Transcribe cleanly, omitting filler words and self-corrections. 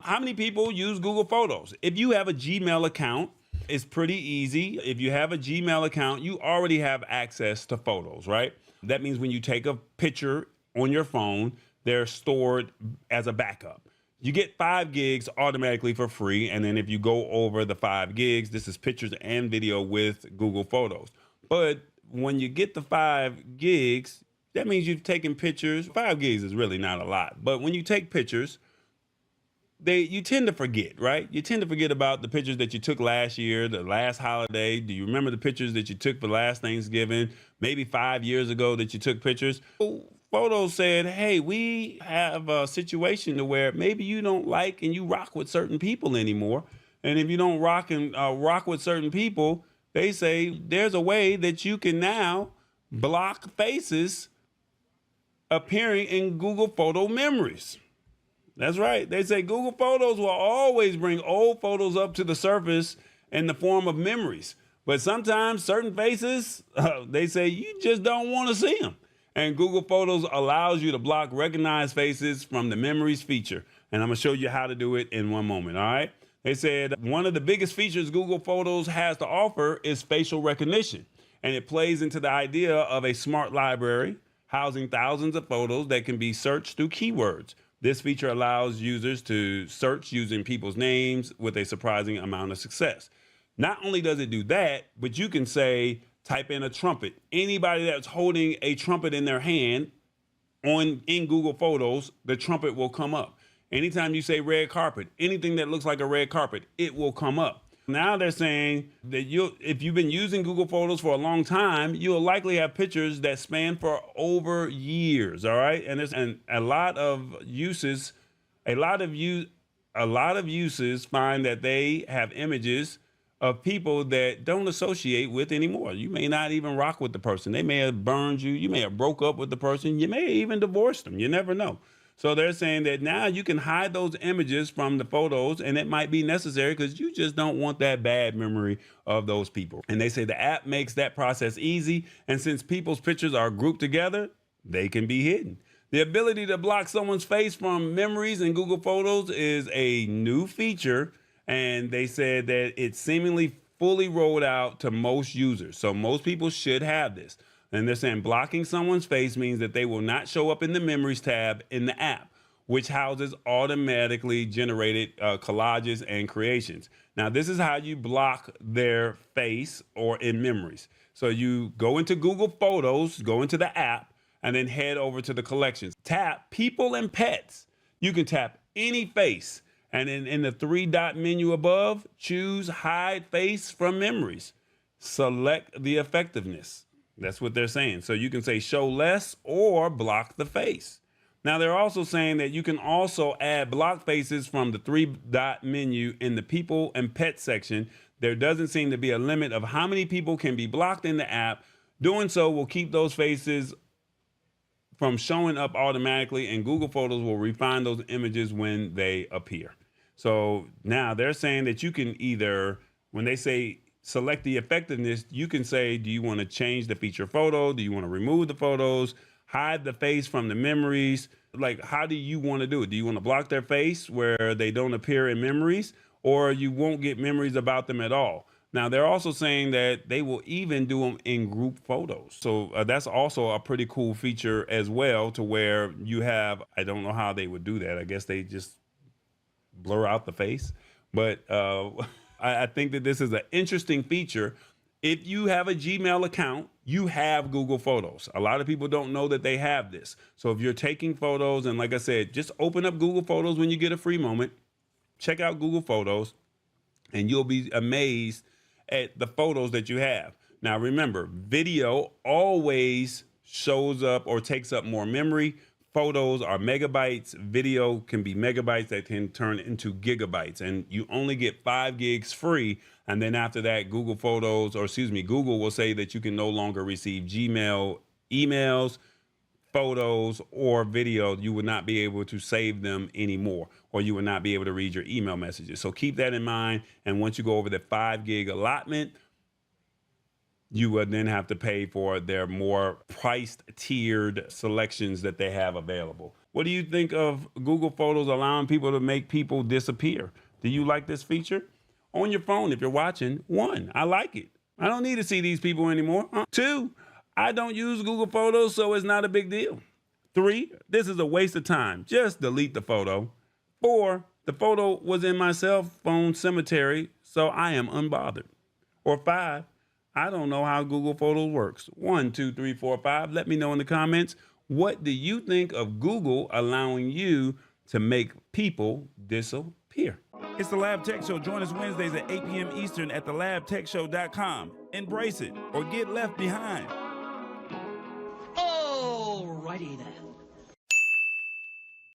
how many people use Google Photos? If you have a Gmail account, it's pretty easy. If you have a Gmail account, you already have access to photos, right? That means when you take a picture on your phone, they're stored as a backup. You get 5 gigs automatically for free. And then if you go over the 5 gigs, this is pictures and video with Google Photos. But when you get the 5 gigs, that means you've taken pictures. 5 gigs is really not a lot. But when you take pictures, you tend to forget, right? You tend to forget about the pictures that you took last year, the last holiday. Do you remember the pictures that you took for last Thanksgiving? Maybe 5 years ago that you took pictures. Photos said, hey, we have a situation to where maybe you don't like and you rock with certain people anymore. And if you don't rock with certain people, they say there's a way that you can now block faces appearing in Google Photo memories. That's right. They say Google Photos will always bring old photos up to the surface in the form of memories. But sometimes certain faces, they say you just don't want to see them. And Google Photos allows you to block recognized faces from the memories feature. And I'm going to show you how to do it in one moment. All right. They said one of the biggest features Google Photos has to offer is facial recognition. And it plays into the idea of a smart library housing thousands of photos that can be searched through keywords. This feature allows users to search using people's names with a surprising amount of success. Not only does it do that, but you can say, type in a trumpet. Anybody that's holding a trumpet in their hand in Google Photos, the trumpet will come up. Anytime you say red carpet, anything that looks like a red carpet, it will come up. Now they're saying that if you've been using Google Photos for a long time, you'll likely have pictures that span for over years. All right. And there's a lot of uses find that they have images of people that don't associate with anymore. You may not even rock with the person. They may have burned you. You may have broke up with the person. You may have even divorced them. You never know. So they're saying that now you can hide those images from the photos, and it might be necessary because you just don't want that bad memory of those people. And they say the app makes that process easy. And since people's pictures are grouped together, they can be hidden. The ability to block someone's face from memories in Google Photos is a new feature. And they said that it's seemingly fully rolled out to most users. So most people should have this. And they're saying blocking someone's face means that they will not show up in the memories tab in the app, which houses automatically generated collages and creations. Now, this is how you block their face or in memories. So you go into Google Photos, go into the app, and then head over to the collections. Tap people and pets. You can tap any face. And in the 3-dot menu above, choose hide face from memories. Select the effectiveness. That's what they're saying. So you can say show less or block the face. Now they're also saying that you can also add block faces from the 3-dot menu in the people and pet section. There doesn't seem to be a limit of how many people can be blocked in the app. Doing so will keep those faces from showing up automatically, and Google Photos will refine those images when they appear. So now they're saying that you can either, when they say select the effectiveness, you can say, do you want to change the feature photo? Do you want to remove the photos? Hide the face from the memories? Like, how do you want to do it? Do you want to block their face where they don't appear in memories, or you won't get memories about them at all? Now, they're also saying that they will even do them in group photos. So that's also a pretty cool feature as well, to where you have, I don't know how they would do that. I guess they just blur out the face. But I think that this is an interesting feature. If you have a Gmail account, you have Google Photos. A lot of people don't know that they have this. So if you're taking photos, and like I said, just open up Google Photos when you get a free moment, check out Google Photos, and you'll be amazed at the photos that you have. Now, remember, video always shows up or takes up more memory. Photos are megabytes. Video can be megabytes that can turn into gigabytes, and you only get 5 gigs free. And then after that, Google will say that you can no longer receive Gmail emails, photos, or video. You would not be able to save them anymore, or you would not be able to read your email messages. So keep that in mind. And once you go over the 5 gig allotment, you would then have to pay for their more priced tiered selections that they have available. What do you think of Google Photos allowing people to make people disappear? Do you like this feature? On your phone, if you're watching, 1, I like it. I don't need to see these people anymore. 2, I don't use Google Photos, so it's not a big deal. 3, this is a waste of time. Just delete the photo. 4, the photo was in my cell phone cemetery, so I am unbothered. Or 5, I don't know how Google Photos works. 1, 2, 3, 4, 5. Let me know in the comments. What do you think of Google allowing you to make people disappear? It's the Lab Tech Show. Join us Wednesdays at 8 p.m. Eastern at thelabtechshow.com. Embrace it or get left behind.